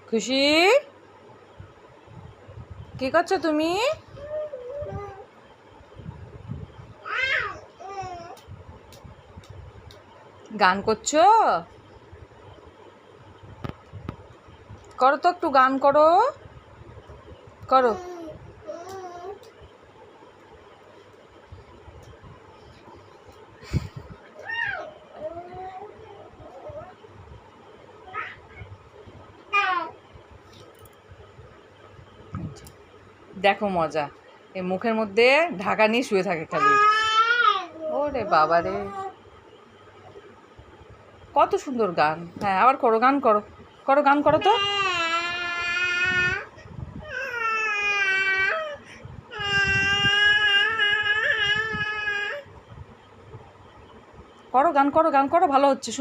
খুশি, কি করছো তুমি? গান করছো? করো তো, একটু গান করো, করো। দেখো মজা, এই মুখের মধ্যে ঢাকা নিয়ে শুয়ে থাকে খালি। ওরে বাবা রে, কত সুন্দর গান। হ্যাঁ, আবার করো, গান করো, করো, গান করো তো, করো গান, করো গান করো, ভালো হচ্ছে।